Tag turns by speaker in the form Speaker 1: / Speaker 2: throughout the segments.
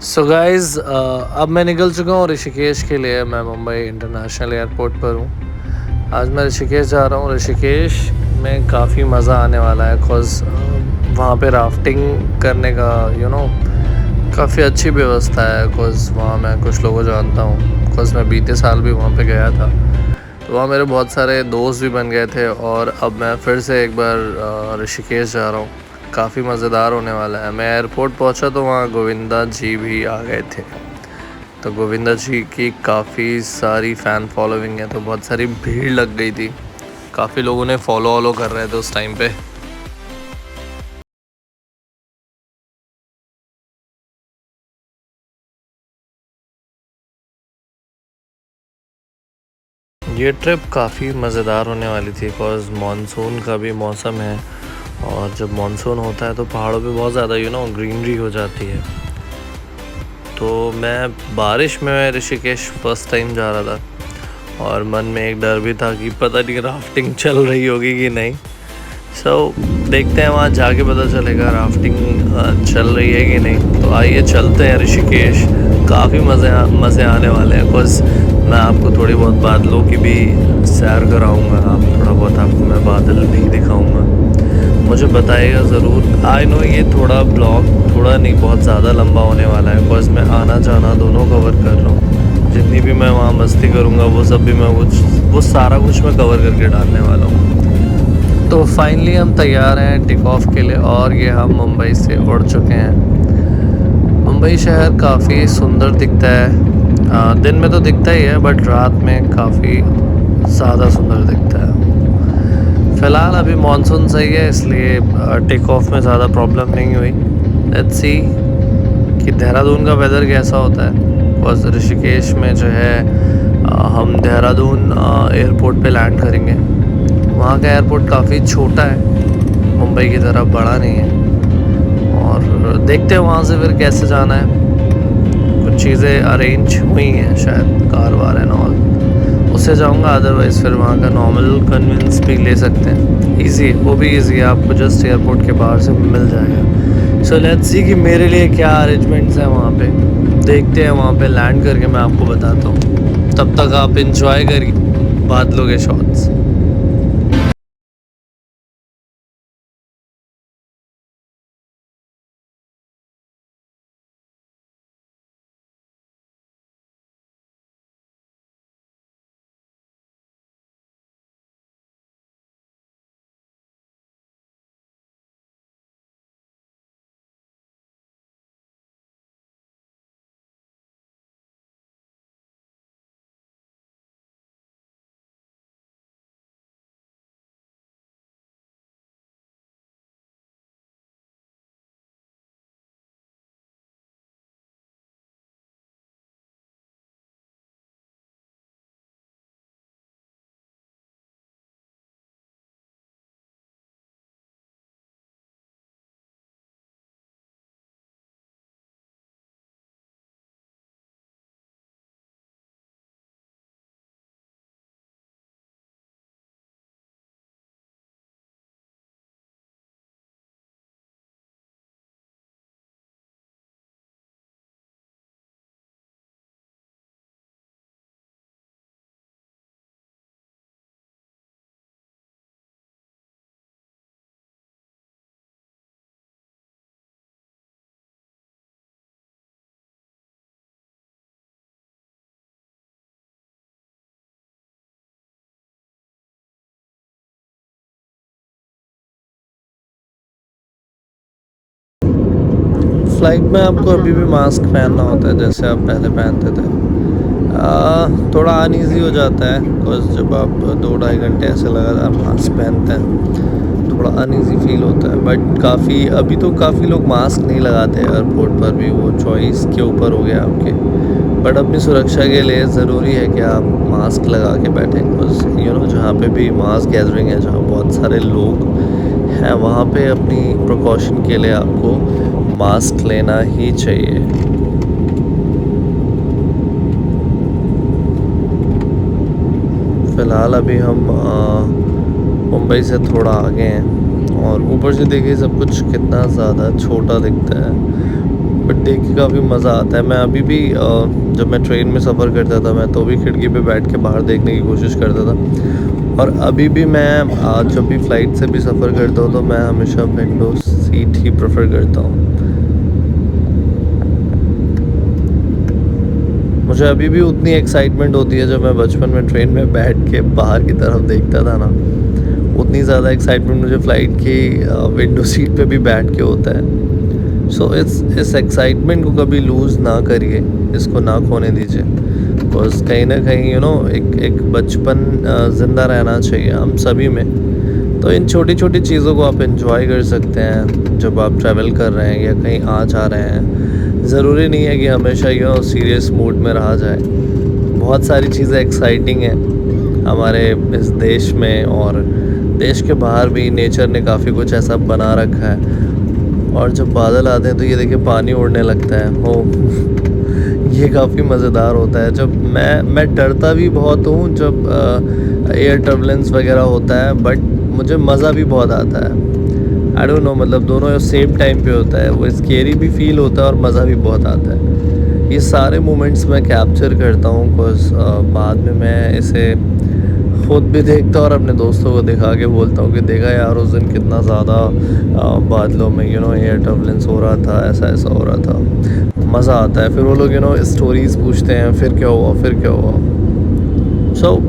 Speaker 1: So guys अब मैं निकल चुका हूँ ऋषिकेश के लिए। मैं मुंबई इंटरनेशनल एयरपोर्ट पर हूँ। आज मैं ऋषिकेश जा रहा हूँ। ऋषिकेश में काफ़ी मज़ा आने वाला है बिकॉज़ वहाँ पे राफ्टिंग करने का काफ़ी अच्छी व्यवस्था है। बिकॉज़ वहाँ मैं कुछ लोगों जानता हूँ, बिकॉज़ मैं बीते साल भी वहाँ पे गया था। तो वहाँ मेरे बहुत सारे दोस्त भी बन गए थे और अब मैं फिर से एक बार ऋषिकेश जा रहा हूँ। काफ़ी मज़ेदार होने वाला है। मैं एयरपोर्ट पहुँचा तो वहाँ गोविंदा जी भी आ गए थे। तो गोविंदा जी की काफ़ी सारी फ़ैन फॉलोइंग है, तो बहुत सारी भीड़ लग गई थी। काफ़ी लोगों ने फॉलो कर रहे थे उस टाइम पे। ये ट्रिप काफ़ी मज़ेदार होने वाली थी बिकॉज़ मानसून का भी मौसम है और जब मानसून होता है तो पहाड़ों पे बहुत ज़्यादा ग्रीनरी हो जाती है। तो मैं बारिश में ऋषिकेश फर्स्ट टाइम जा रहा था और मन में एक डर भी था कि पता नहीं राफ्टिंग चल रही होगी कि नहीं। देखते हैं वहाँ जाके पता चलेगा राफ्टिंग चल रही है कि नहीं। तो आइए चलते हैं ऋषिकेश। काफ़ी मज़े आने वाले हैं बिकॉज़ मैं आपको थोड़ी बहुत बादलों की भी सैर कराऊंगा। थोड़ा बहुत आपको मैं बादल भी दिखाऊंगा। मुझे बताइएगा ज़रूर। आई नो ये थोड़ा ब्लॉग थोड़ा नहीं बहुत ज़्यादा लंबा होने वाला है बिकॉज़ मैं आना जाना दोनों कवर कर रहा हूँ। जितनी भी मैं वहाँ मस्ती करूँगा वो सब भी मैं वो सारा कुछ मैं कवर करके डालने वाला हूँ। तो फाइनली हम तैयार हैं टेक ऑफ के लिए और ये हम मुंबई से उड़ चुके हैं। मुंबई शहर काफ़ी सुंदर दिखता है। दिन में तो दिखता ही है बट रात में काफ़ी ज़्यादा सुंदर दिखता है। फ़िलहाल अभी मानसून सही है इसलिए टेक ऑफ में ज़्यादा प्रॉब्लम नहीं हुई। लेट्स सी कि देहरादून का वेदर कैसा होता है। बस ऋषिकेश में जो है हम देहरादून एयरपोर्ट पे लैंड करेंगे। वहाँ का एयरपोर्ट काफ़ी छोटा है, मुंबई की तरह बड़ा नहीं है। और देखते हैं वहाँ से फिर कैसे जाना है। कुछ चीज़ें अरेंज हुई हैं शायद कार वार एंड ऑल, उससे जाऊँगा। अदरवाइज़ फिर वहाँ का नॉर्मल कन्वेंस भी ले सकते हैं। ईज़ी, वो भी ईज़ी है, आपको जस्ट एयरपोर्ट के बाहर से मिल जाएगा। सो लेट्स सी कि मेरे लिए क्या अरेंजमेंट्स हैं वहाँ पे। देखते हैं वहाँ पे लैंड करके मैं आपको बताता हूँ। तब तक आप इंजॉय करिए बादलों के शॉट्स। फ्लाइट में आपको अभी भी मास्क पहनना होता है जैसे आप पहले पहनते थे। थोड़ा अनईज़ी हो जाता है बिकॉज जब आप 2-2.5 घंटे ऐसे लगातार मास्क पहनते हैं थोड़ा अनईज़ी फील होता है। बट अभी तो काफ़ी लोग मास्क नहीं लगाते एयरपोर्ट पर भी, वो चॉइस के ऊपर हो गया आपके। बट अपनी सुरक्षा के लिए ज़रूरी है कि आप मास्क लगा के बैठें बिकॉज जहाँ पे भी मास गैदरिंग है, जहाँ बहुत सारे लोग हैं, वहाँ पे अपनी प्रिकॉशन के लिए आपको मास्क लेना ही चाहिए। फ़िलहाल अभी हम मुंबई से थोड़ा आगे हैं और ऊपर से देखिए सब कुछ कितना ज़्यादा छोटा दिखता है। बट देख के काफ़ी मज़ा आता है। मैं अभी भी जब मैं ट्रेन में सफ़र करता था मैं तो भी खिड़की पे बैठ के बाहर देखने की कोशिश करता था। और अभी भी मैं जब भी फ़्लाइट से भी सफ़र करता हूँ तो मैं हमेशा विंडो सीट ही प्रेफर करता हूँ। मुझे अभी भी उतनी एक्साइटमेंट होती है जब मैं बचपन में ट्रेन में बैठ के बाहर की तरफ देखता था ना, उतनी ज़्यादा एक्साइटमेंट मुझे फ़्लाइट की विंडो सीट पे भी बैठ के होता है। सो इस एक्साइटमेंट को कभी लूज़ ना करिए, इसको ना खोने दीजिए। बिकॉज़ कहीं ना कहीं एक बचपन ज़िंदा रहना चाहिए हम सभी में। तो इन छोटी छोटी चीज़ों को आप इंजॉय कर सकते हैं जब आप ट्रैवल कर रहे हैं या कहीं आ जा रहे हैं। ज़रूरी नहीं है कि हमेशा सीरियस मूड में रहा जाए। बहुत सारी चीज़ें एक्साइटिंग हैं हमारे इस देश में, और देश के बाहर भी नेचर ने काफ़ी कुछ ऐसा बना रखा है। और जब बादल आते हैं तो ये देखिए पानी उड़ने लगता है। हो ये काफ़ी मज़ेदार होता है। जब मैं डरता भी बहुत हूँ जब एयर टर्बुलेंस वगैरह होता है, बट मुझे मज़ा भी बहुत आता है। आई डोंट नो, मतलब दोनों सेम टाइम पे होता है। वो स्केरी भी फील होता है और मज़ा भी बहुत आता है। ये सारे मोमेंट्स मैं कैप्चर करता हूँ बिकॉज़ बाद में मैं इसे खुद भी देखता हूँ और अपने दोस्तों को दिखा के बोलता हूँ कि देखा यार उस दिन कितना ज़्यादा बादलों में एयर टर्बुलेंस हो रहा था, ऐसा ऐसा हो रहा था। मज़ा आता है। फिर वो लोग स्टोरीज़ पूछते हैं, फिर क्या हुआ फिर क्या हुआ। सो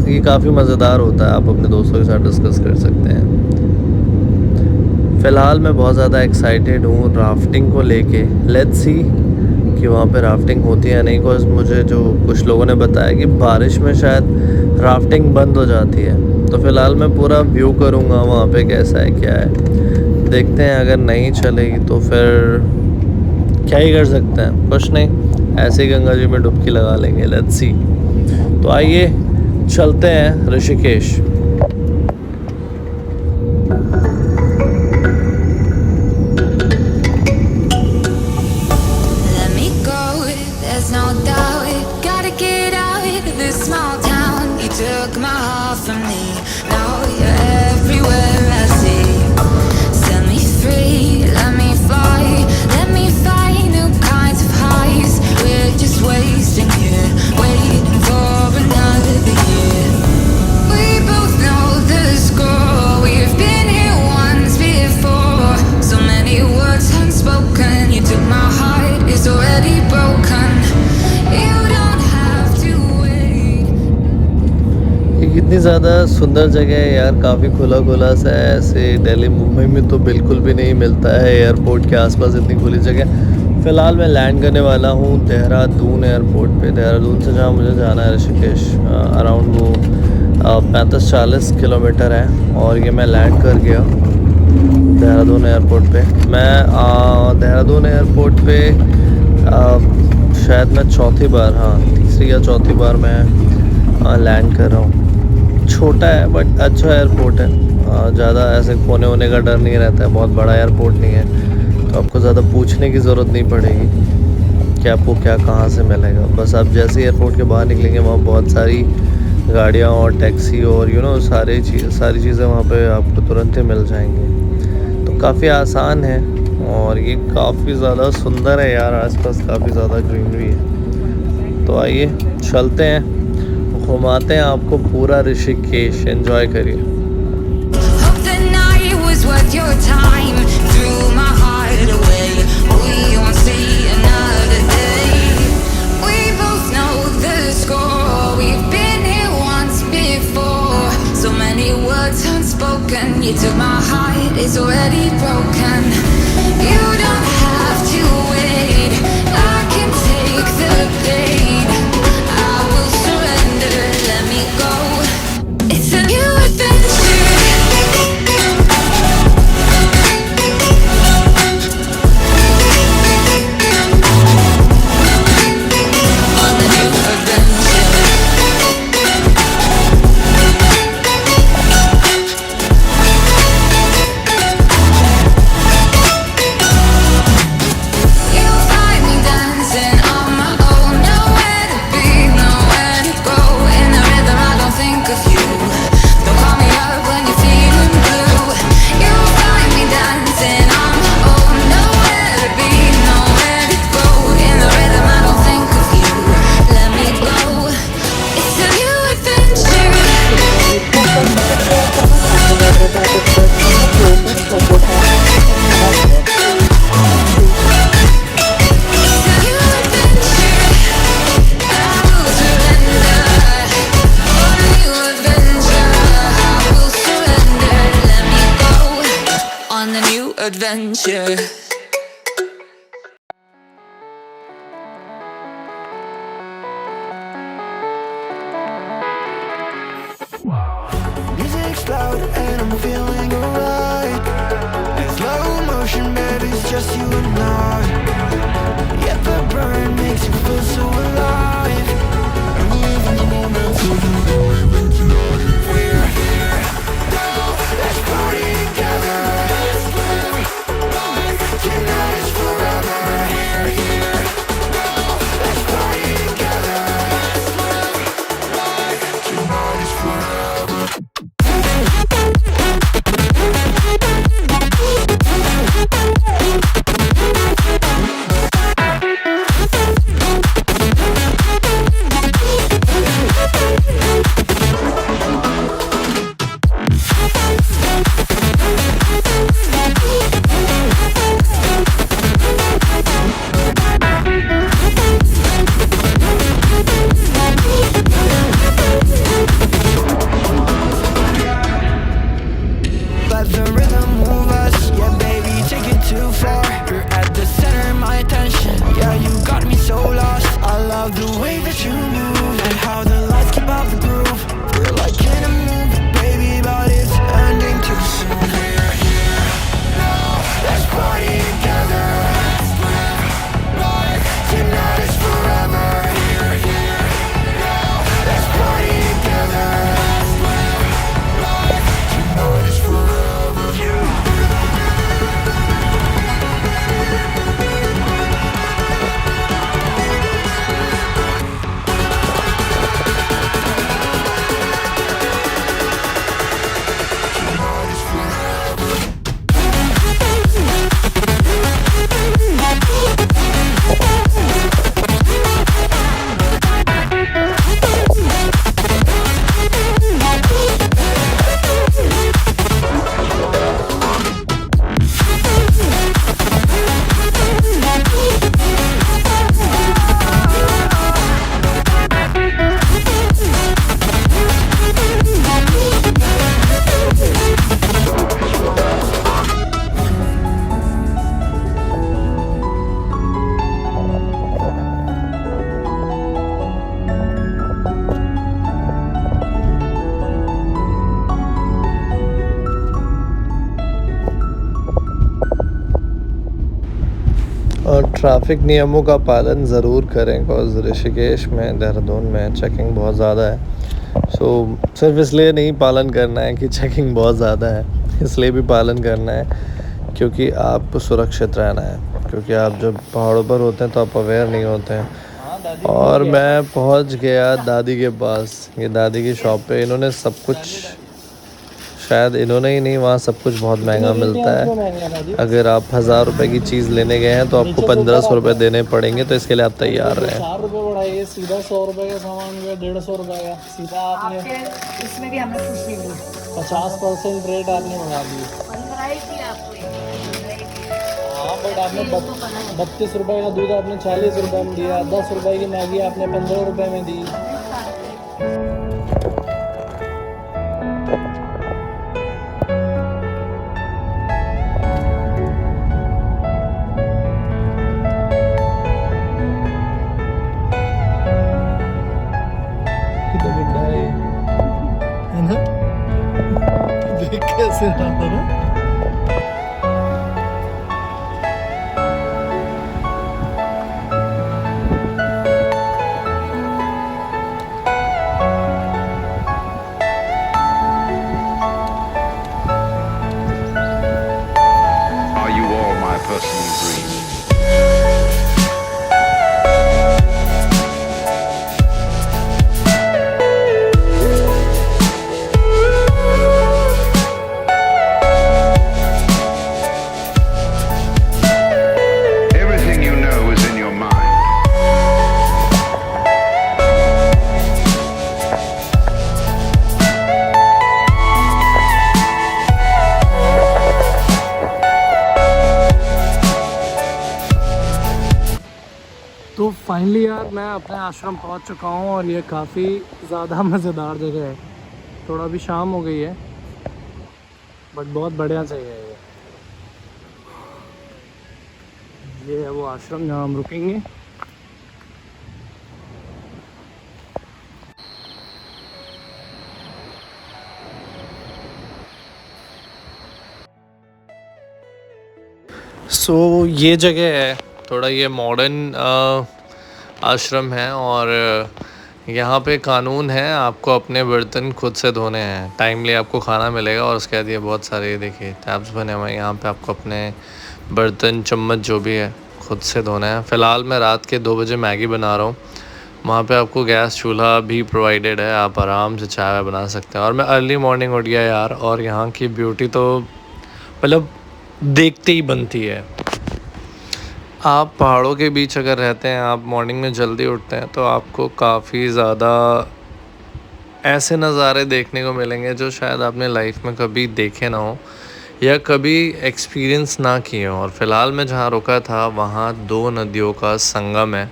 Speaker 1: ये काफ़ी मज़ेदार होता है, आप अपने दोस्तों के साथ डिस्कस कर सकते हैं। फ़िलहाल मैं बहुत ज़्यादा एक्साइटेड हूँ राफ्टिंग को लेके। लेट्स सी कि वहाँ पे राफ्टिंग होती है नहीं, बिकॉज़ मुझे जो कुछ लोगों ने बताया कि बारिश में शायद राफ्टिंग बंद हो जाती है। तो फ़िलहाल मैं पूरा व्यू करूँगा वहाँ पे कैसा है क्या है। देखते हैं, अगर नहीं चलेगी तो फिर क्या ही कर सकते हैं, कुछ नहीं, ऐसे ही गंगा जी में डुबकी लगा लेंगे। Let's see. तो आइए चलते हैं Rishikesh.
Speaker 2: Let me go, there's no doubt. Gotta get out of this small town. You took my heart from me, now you're everywhere I see. Set me free, let me fly. Let me find new kinds of highs. We're just wasting here, waiting for another year. We both know the score. We've been here once before. So many words unspoken. You took my heart, it's already broken. You don't have to wait.
Speaker 1: ये कितनी ज़्यादा सुंदर जगह है यार, काफ़ी खुला खुला सा है। ऐसे दिल्ली मुंबई में तो बिल्कुल भी नहीं मिलता है एयरपोर्ट के आसपास इतनी खुली जगह। फ़िलहाल मैं लैंड करने वाला हूँ देहरादून एयरपोर्ट पे। देहरादून से जहाँ मुझे जाना है ऋषिकेश, अराउंड वो 35-40 किलोमीटर है। और ये मैं लैंड कर गया देहरादून एयरपोर्ट पे। मैं देहरादून एयरपोर्ट पे शायद मैं चौथी बार, तीसरी या चौथी बार मैं लैंड कर रहा हूँ। छोटा है बट अच्छा एयरपोर्ट है। ज़्यादा ऐसे खोने होने का डर नहीं रहता है। बहुत बड़ा एयरपोर्ट नहीं है तो आपको ज़्यादा पूछने की ज़रूरत नहीं पड़ेगी कि आपको क्या कहाँ से मिलेगा। बस आप जैसे एयरपोर्ट के बाहर निकलेंगे वहाँ बहुत सारी गाड़ियाँ और टैक्सी और सारी चीज़ें वहाँ पे आपको तुरंत ही मिल जाएंगी। तो काफ़ी आसान है और ये काफ़ी ज़्यादा सुंदर है यार। आसपास काफ़ी ज़्यादा ग्रीनरी है। तो आइए चलते हैं, घुमाते हैं आपको पूरा ऋषिकेश। एंजॉय करिए।
Speaker 2: Hope the night was worth your time. Threw my heart away. We won't see another day. We both know the score. We've been here once before. So many words unspoken. You took my heart, it's already broken. You don't have to wait. I can take the pain. I will surrender. Let me go. It's a new adventure. On a new adventure. adventure.
Speaker 3: Music's loud and I'm feeling alright. In slow motion, baby, it's just you and I. Yet the burn makes you feel so alive. And we live in the moment, so you know even tonight. We're here now, let's party together. Let's live like tonight is forever. We're here now, let's party together. Let's live like tonight is forever. Let the rhythm move us, yeah baby, take it too far. You're at the center of my attention, yeah you got me so lost. I love the way that you move and how the lights keep up the groove. We're like in a movie, baby, but it's ending too soon. We're here now, let's party together. Let's live like tonight is forever. We're here now, let's party together. Let's live like tonight is forever.
Speaker 1: और traffic नियमों का पालन ज़रूर करें because Rishikesh में, देहरादून में checking बहुत ज़्यादा है। सो सिर्फ इसलिए नहीं पालन करना है कि चेकिंग बहुत ज़्यादा है, इसलिए भी पालन करना है क्योंकि आपको सुरक्षित रहना है। क्योंकि आप जब पहाड़ों पर होते हैं तो आप अवेयर नहीं होते हैं। और मैं पहुंच गया दादी के पास, ये दादी की शॉप पे। इन्होंने सब कुछ, शायद इन्होंने ही नहीं, वहाँ सब कुछ बहुत महंगा मिलता है। अगर आप 1000 रुपये की चीज़ लेने गए हैं तो आपको 1500 रुपये देने पड़ेंगे, तो इसके लिए आप तैयार रहें।
Speaker 4: 4 रुपये बढ़ाइए, सीधा 100 रुपये का सामान हुआ 150 रुपये का सीधा। आपने
Speaker 5: इसमें भी हमें कुछ नहीं मिला।
Speaker 4: 50% रेट आपने बढ़ा दिए।
Speaker 5: 15 ही थी आपको ये, 15 ही थी।
Speaker 4: हाँ बट आपने 32 रुपये का दूध आपने 40 रुपये में दिया, 10 रुपये की मैगी आपने 15 रुपये में दी। देख कैसे रहा ना।
Speaker 6: Are you all my personal dreams? Everything you know is in your mind.
Speaker 4: तो फाइनली यार मैं अपने आश्रम पहुंच चुका हूं और ये काफ़ी ज़्यादा मज़ेदार जगह है। थोड़ा भी शाम हो गई है बट बहुत बढ़िया जगह है ये। ये है वो आश्रम जहाँ हम रुकेंगे।
Speaker 1: सो ये जगह है, थोड़ा ये मॉडर्न आश्रम है और यहाँ पे कानून है आपको अपने बर्तन खुद से धोने हैं। टाइमली आपको खाना मिलेगा और उसके बाद ये बहुत सारे देखिए टैब्स बने हुए हैं। यहाँ पे आपको अपने बर्तन चम्मच जो भी है खुद से धोना है। फ़िलहाल मैं रात के 2 बजे मैगी बना रहा हूँ। वहाँ पे आपको गैस चूल्हा भी प्रोवाइडेड है, आप आराम से चाय बना सकते हैं। और मैं अर्ली मॉर्निंग उठ गया यार, और यहाँ की ब्यूटी तो मतलब देखते ही बनती है। आप पहाड़ों के बीच अगर रहते हैं, आप मॉर्निंग में जल्दी उठते हैं, तो आपको काफ़ी ज़्यादा ऐसे नज़ारे देखने को मिलेंगे जो शायद आपने लाइफ में कभी देखे ना हो या कभी एक्सपीरियंस ना किए हो। और फ़िलहाल मैं जहाँ रुका था वहाँ 2 नदियों का संगम है।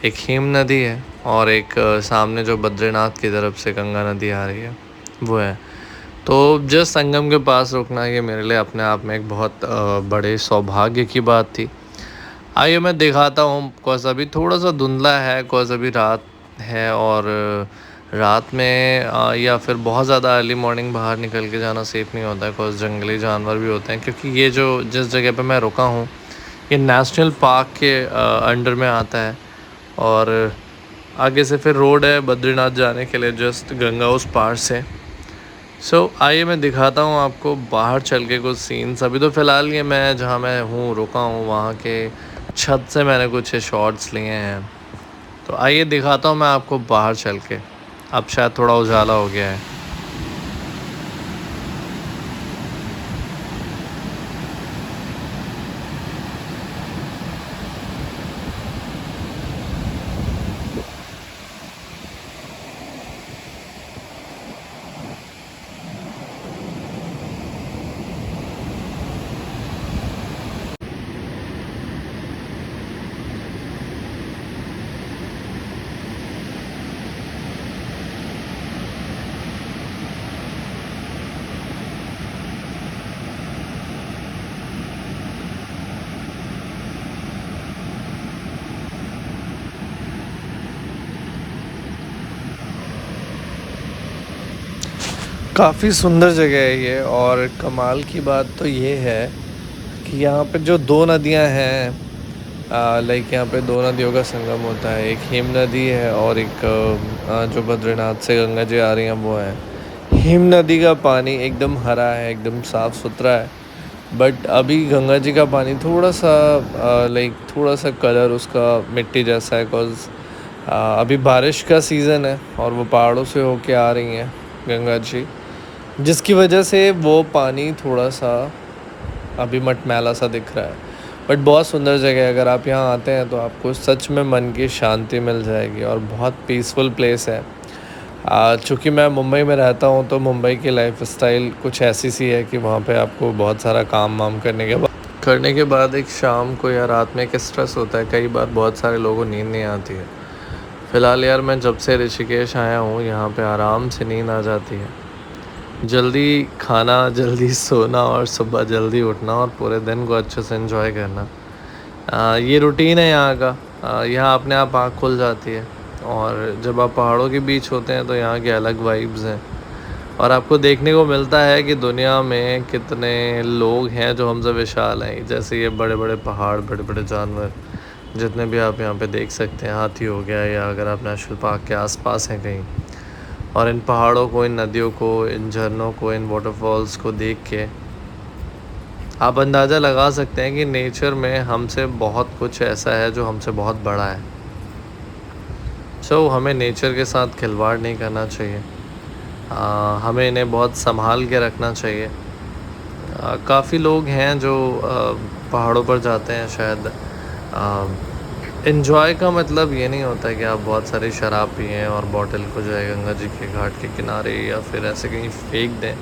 Speaker 1: एक हेम नदी है और एक सामने जो बद्रीनाथ की तरफ से गंगा नदी आ रही है वो है। तो जस्ट संगम के पास रुकना ये मेरे लिए अपने आप में एक बहुत बड़े सौभाग्य की बात थी। आइए मैं दिखाता हूँ। कौस अभी थोड़ा सा धुंधला है, कौस अभी रात है और रात में या फिर बहुत ज़्यादा अर्ली मॉर्निंग बाहर निकल के जाना सेफ़ नहीं होता है, कौस जंगली जानवर भी होते हैं। क्योंकि ये जो जिस जगह पे मैं रुका हूँ ये नेशनल पार्क के अंडर में आता है और आगे से फिर रोड है बद्रीनाथ जाने के लिए, जस्ट गंगा उस पार से। सो आइए मैं दिखाता हूँ आपको बाहर चल के कुछ सीन्स। अभी तो फ़िलहाल ये मैं जहाँ मैं हूँ रुका हूँ वहाँ के छत से मैंने कुछ शॉट्स लिए हैं। तो आइए दिखाता हूँ मैं आपको बाहर चल के। अब शायद थोड़ा उजाला हो गया है। काफ़ी सुंदर जगह है ये। और कमाल की बात तो ये है कि यहाँ पे जो 2 नदियाँ हैं, लाइक यहाँ पे 2 नदियों का संगम होता है। एक हेम नदी है और एक जो बद्रीनाथ से गंगा जी आ रही हैं वो है। हेम नदी का पानी एकदम हरा है, एकदम साफ़ सुथरा है। बट अभी गंगा जी का पानी थोड़ा सा लाइक थोड़ा सा कलर उसका मिट्टी जैसा है। बिकॉज़ अभी बारिश का सीज़न है और वो पहाड़ों से होके आ रही हैं गंगा जी, जिसकी वजह से वो पानी थोड़ा सा अभी मटमैला सा दिख रहा है। बट बहुत सुंदर जगह है। अगर आप यहाँ आते हैं तो आपको सच में मन की शांति मिल जाएगी और बहुत पीसफुल प्लेस है। चूँकि मैं मुंबई में रहता हूँ तो मुंबई की लाइफस्टाइल कुछ ऐसी सी है कि वहाँ पे आपको बहुत सारा काम वाम करने के बाद एक शाम को या रात में एक स्ट्रेस होता है। कई बार बहुत सारे लोगों को नींद नहीं आती है। फ़िलहाल यार मैं जब से ऋषिकेश आया हूँ यहाँ पे आराम से नींद आ जाती है। जल्दी खाना, जल्दी सोना और सुबह जल्दी उठना और पूरे दिन को अच्छे से एंजॉय करना, ये रूटीन है यहाँ का। यहाँ अपने आप आँख खुल जाती है। और जब आप पहाड़ों के बीच होते हैं तो यहाँ के अलग वाइब्स हैं और आपको देखने को मिलता है कि दुनिया में कितने लोग हैं जो हमसे विशाल हैं। जैसे ये बड़े बड़े पहाड़, बड़े बड़े जानवर जितने भी आप यहाँ पे देख सकते हैं, हाथी हो गया, या अगर आप नेशनल पार्क के आसपास हैं कहीं, और इन पहाड़ों को, इन नदियों को, इन झरनों को, इन वाटरफॉल्स को देख के आप अंदाज़ा लगा सकते हैं कि नेचर में हमसे बहुत कुछ ऐसा है जो हमसे बहुत बड़ा है। सो हमें नेचर के साथ खिलवाड़ नहीं करना चाहिए। हमें इन्हें बहुत संभाल के रखना चाहिए। काफ़ी लोग हैं जो पहाड़ों पर जाते हैं शायद एंजॉय का मतलब ये नहीं होता है कि आप बहुत सारी शराब पिएं और बॉटल को जो है गंगा जी के घाट के किनारे या फिर ऐसे कहीं फेंक दें।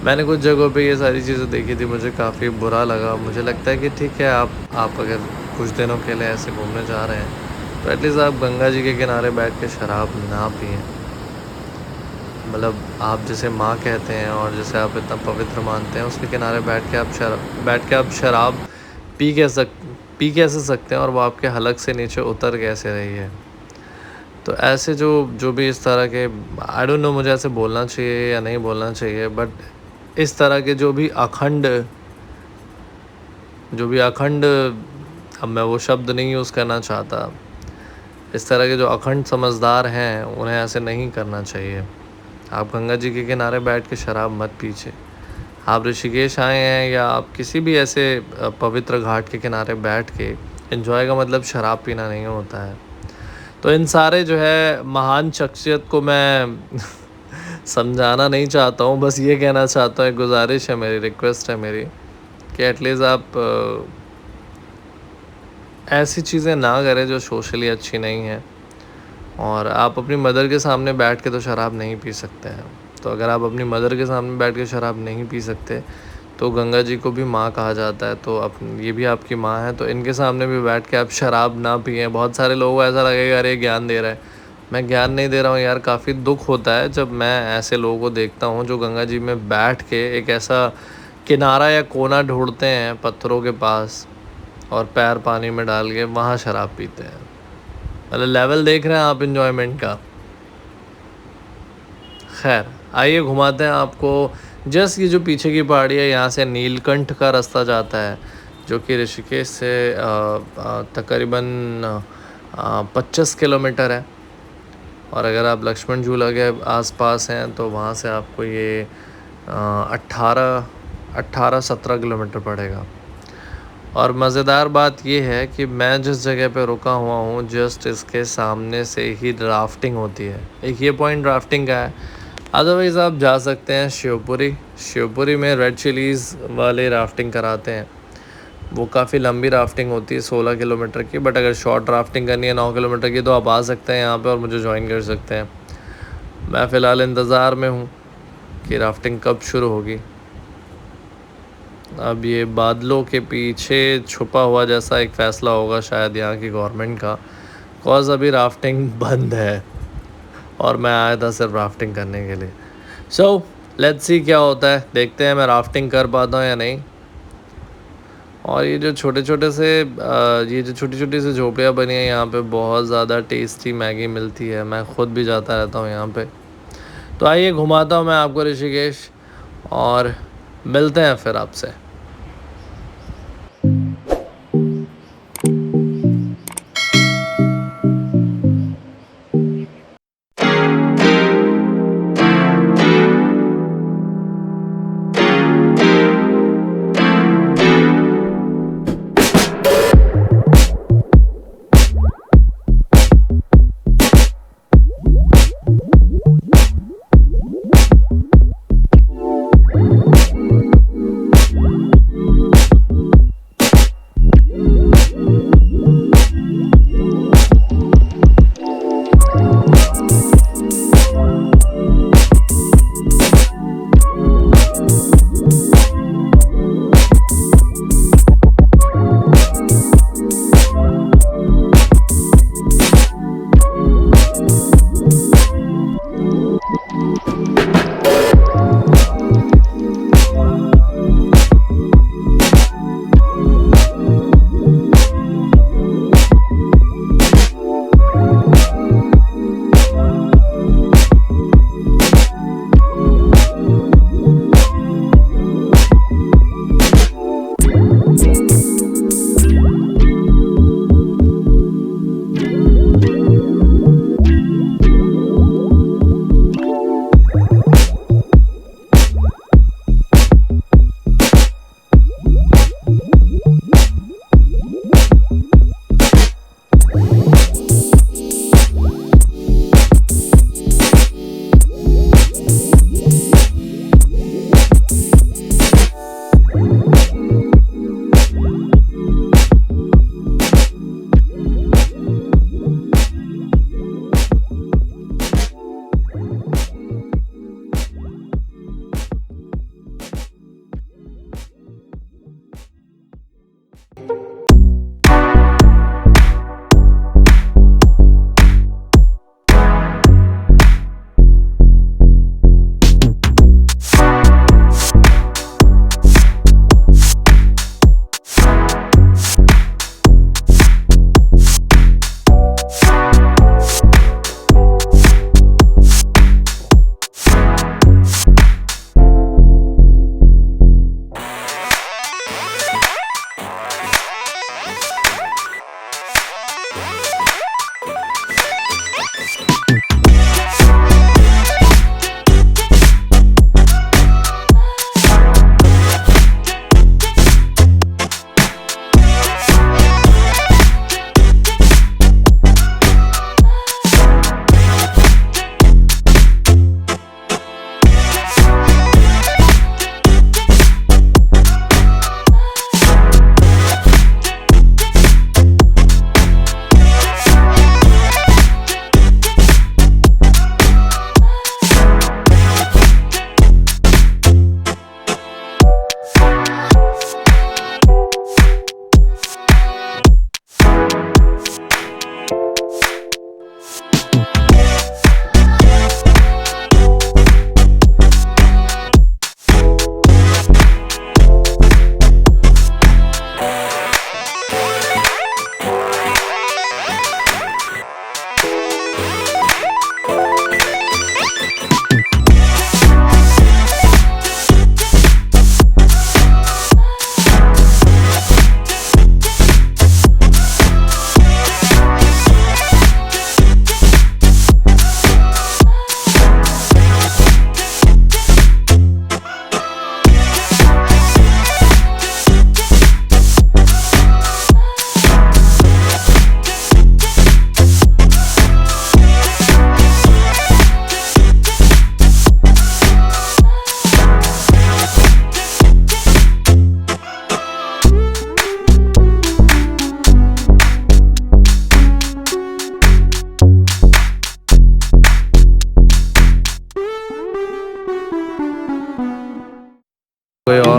Speaker 1: मैंने कुछ जगहों पे ये सारी चीज़ें देखी थी, मुझे काफ़ी बुरा लगा। मुझे लगता है कि ठीक है, आप अगर कुछ दिनों के लिए ऐसे घूमने जा रहे हैं तो एटलीस्ट आप गंगा जी के किनारे बैठ के शराब ना पिएं। मतलब आप जिसे माँ कहते हैं और जिसे आप इतना पवित्र मानते हैं, उसके किनारे बैठ के आप शराब पी कैसे सकते हैं और वो आपके हलक से नीचे उतर कैसे रही है। तो ऐसे जो भी इस तरह के, आई डोंट नो मुझे ऐसे बोलना चाहिए या नहीं बोलना चाहिए, बट इस तरह के जो भी अखंड, अब मैं वो शब्द नहीं यूज़ करना चाहता, इस तरह के जो अखंड समझदार हैं उन्हें ऐसे नहीं करना चाहिए। आप गंगा जी के किनारे बैठ के शराब मत पीजिए। आप ऋषिकेश आए हैं या आप किसी भी ऐसे पवित्र घाट के किनारे बैठ के एंजॉय का मतलब शराब पीना नहीं होता है। तो इन सारे जो है महान शख्सियत को मैं समझाना नहीं चाहता हूँ, बस ये कहना चाहता हूँ, एक गुजारिश है मेरी, रिक्वेस्ट है मेरी कि एटलीस्ट आप ऐसी चीज़ें ना करें जो सोशली अच्छी नहीं है। और आप अपनी मदर के सामने बैठ के तो शराब नहीं पी सकते हैं। तो अगर आप अपनी मदर के सामने बैठ के शराब नहीं पी सकते तो गंगा जी को भी माँ कहा जाता है, तो ये भी आपकी माँ है, तो इनके सामने भी बैठ के आप शराब ना पिए। बहुत सारे लोगों को ऐसा लगेगा अरे ज्ञान दे रहा है, मैं ज्ञान नहीं दे रहा हूँ यार। काफ़ी दुख होता है जब मैं ऐसे लोगों को देखता हूँ जो गंगा जी में बैठ के एक ऐसा किनारा या कोना ढूंढते हैं पत्थरों के पास और पैर पानी में डाल के वहाँ शराब पीते हैं। मतलब लेवल देख रहे हैं आप एंजॉयमेंट का। खैर आइए घुमाते हैं आपको। जस्ट ये जो पीछे की पहाड़ी है, यहाँ से नीलकंठ का रास्ता जाता है जो कि ऋषिकेश से तकरीबन 25 किलोमीटर है। और अगर आप लक्ष्मण झूला के आसपास हैं तो वहाँ से आपको ये 18-17 किलोमीटर पड़ेगा। और मज़ेदार बात ये है कि मैं जिस जगह पे रुका हुआ हूँ जस्ट इसके सामने से ही राफ्टिंग होती है। एक ये पॉइंट राफ्टिंग का है। अदरवाइज़ आप जा सकते हैं शिवपुरी में रेड चिलीज़ वाले राफ्टिंग कराते हैं। वो काफ़ी लंबी राफ्टिंग होती है 16 किलोमीटर की, बट अगर शॉर्ट राफ्टिंग करनी है 9 किलोमीटर की तो आप आ सकते हैं यहाँ पे और मुझे ज्वाइन कर सकते हैं। मैं फ़िलहाल इंतज़ार में हूँ कि राफ्टिंग कब शुरू होगी। अब ये बादलों के पीछे छुपा हुआ जैसा एक फ़ैसला होगा शायद यहाँ की गवर्नमेंट का, कॉज अभी राफ्टिंग बंद है और मैं आया था सिर्फ राफ्टिंग करने के लिए। सो लेट्स सी क्या होता है, देखते हैं मैं राफ्टिंग कर पाता हूँ या नहीं। और ये जो छोटी छोटी सी झोपड़ियाँ बनी हैं यहाँ पे, बहुत ज़्यादा टेस्टी मैगी मिलती है। मैं ख़ुद भी जाता रहता हूँ यहाँ पे। तो आइए घुमाता हूँ मैं आपको ऋषिकेश और मिलते हैं फिर आपसे।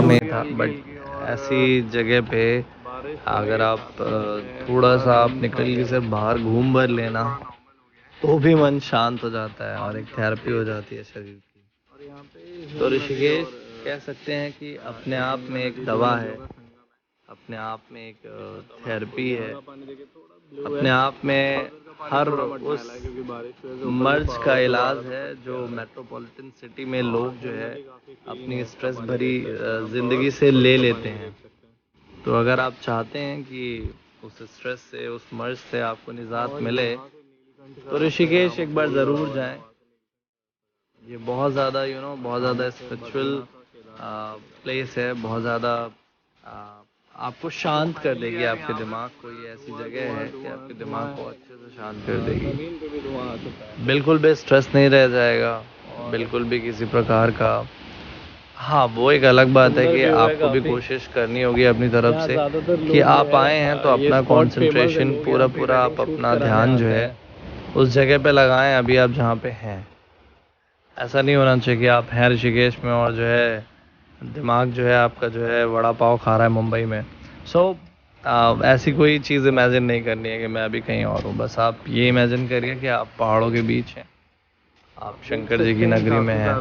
Speaker 1: गोवा में था, बट ऐसी जगह पे अगर आप थोड़ा सा आप निकल के से बाहर घूम भर लेना तो भी मन शांत हो जाता है और एक थेरेपी हो जाती है शरीर की। तो ऋषिकेश कह सकते हैं कि अपने आप में एक दवा है, अपने आप में एक थेरेपी है, अपने आप में हर उस मर्ज का इलाज है जो मेट्रोपॉलिटन सिटी में लोग जो है अपनी स्ट्रेस भरी ज़िंदगी से ले लेते हैं। तो अगर आप चाहते हैं कि उस स्ट्रेस से, उस मर्ज से आपको निजात मिले तो ऋषिकेश एक बार ज़रूर जाएं। ये बहुत ज़्यादा बहुत ज़्यादा स्पिरिचुअल प्लेस है, बहुत ज़्यादा आपको शांत कर देगी आपके दिमाग को। ये ऐसी जगह है कि आपके दिमाग को अच्छे से शांत कर देगी, बिल्कुल भी स्ट्रेस नहीं रह जाएगा, बिल्कुल भी किसी प्रकार का। हाँ, वो एक अलग बात है कि आपको भी कोशिश करनी होगी अपनी तरफ से कि आप आए हैं तो अपना कंसंट्रेशन पूरा आप अपना ध्यान जो है उस जगह पे लगाएं अभी आप जहाँ पे हैं। ऐसा नहीं होना चाहिए कि आप हैं ऋषिकेश में और जो है दिमाग जो है आपका जो है वड़ा पाव खा रहा है मुंबई में। ऐसी कोई चीज़ इमेजिन नहीं करनी है कि मैं अभी कहीं और हूँ। बस आप ये इमेजिन करिए कि आप पहाड़ों के बीच हैं, आप शंकर जी की नगरी में हैं,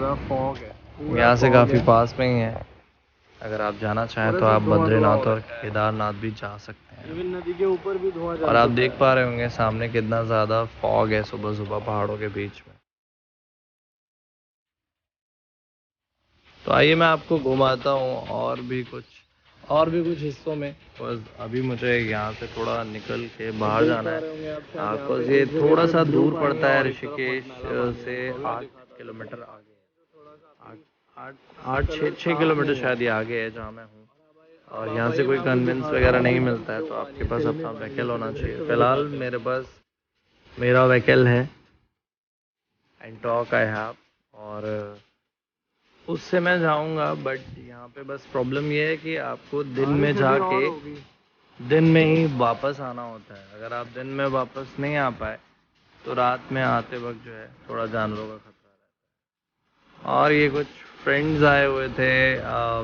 Speaker 1: यहाँ से काफ़ी पास में ही है। अगर आप जाना चाहें तो आप बद्रीनाथ और केदारनाथ भी जा सकते हैं।
Speaker 4: नदी के ऊपर भी धुआं
Speaker 1: और आप देख पा रहे होंगे सामने कितना ज़्यादा फॉग है सुबह सुबह पहाड़ों के बीच में। तो आइए मैं आपको घुमाता हूँ और भी कुछ हिस्सों में। बस अभी मुझे यहाँ से थोड़ा निकल के बाहर जाना है। आपको ये थोड़ा सा दूर पड़ता है ऋषिकेश से 8 किलोमीटर आगे, 6 किलोमीटर शायद ये आगे है जहाँ मैं हूँ। और यहाँ से कोई कन्वेंस वगैरह नहीं मिलता है, तो आपके पास अपना व्हीकल होना चाहिए। फिलहाल मेरे पास मेरा व्हीकल है, एंटॉक आई हैव, और उससे मैं जाऊंगा। बट यहाँ पे बस प्रॉब्लम ये है कि आपको दिन में जाके दिन में ही वापस आना होता है। अगर आप दिन में वापस नहीं आ पाए तो रात में आते वक्त जो है थोड़ा जानवरों का खतरा रहता है। और ये कुछ फ्रेंड्स आए हुए थे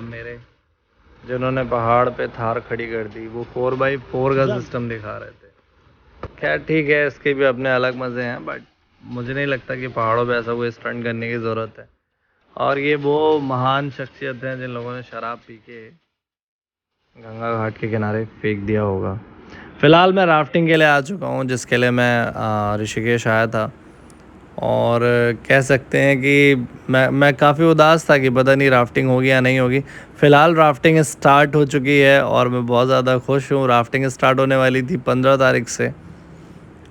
Speaker 1: मेरे, जिन्होंने पहाड़ पे थार खड़ी कर दी। वो 4x4 का सिस्टम दिखा रहे थे। खैर ठीक है, इसके भी अपने अलग मज़े हैं, बट मुझे नहीं लगता कि पहाड़ों पे ऐसा कोई स्टंट करने की ज़रूरत है। और ये वो महान शख्सियत हैं जिन लोगों ने शराब पी के गंगा घाट के किनारे फेंक दिया होगा। फ़िलहाल मैं राफ्टिंग के लिए आ चुका हूँ, जिसके लिए मैं ऋषिकेश आया था। और कह सकते हैं कि मैं काफ़ी उदास था कि पता नहीं राफ्टिंग होगी या नहीं होगी। फ़िलहाल राफ्टिंग स्टार्ट हो चुकी है और मैं बहुत ज़्यादा खुश हूँ। राफ्टिंग स्टार्ट होने वाली थी 15 तारीख से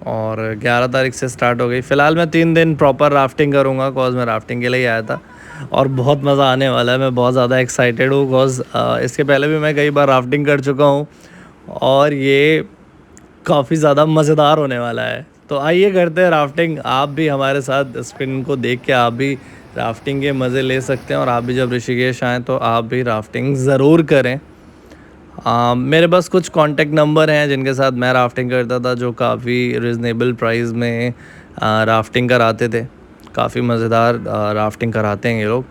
Speaker 1: और 11 तारीख से स्टार्ट हो गई। फ़िलहाल मैं 3 दिन प्रॉपर राफ्टिंग करूँगा, कॉज मैं राफ्टिंग के लिए आया था और बहुत मज़ा आने वाला है। मैं बहुत ज़्यादा एक्साइटेड हूँ, कॉज इसके पहले भी मैं कई बार राफ्टिंग कर चुका हूँ और ये काफ़ी ज़्यादा मज़ेदार होने वाला है। तो आइए करते हैं राफ्टिंग। आप भी हमारे साथ स्पिन को देख के आप भी राफ्टिंग के मज़े ले सकते हैं, और आप भी जब ऋषिकेश आएँ तो आप भी राफ्टिंग ज़रूर करें। मेरे पास कुछ कांटेक्ट नंबर हैं जिनके साथ मैं राफ्टिंग करता था, जो काफ़ी रिजनेबल प्राइस में राफ्टिंग कराते थे। काफ़ी मज़ेदार राफ्टिंग कराते हैं ये लोग,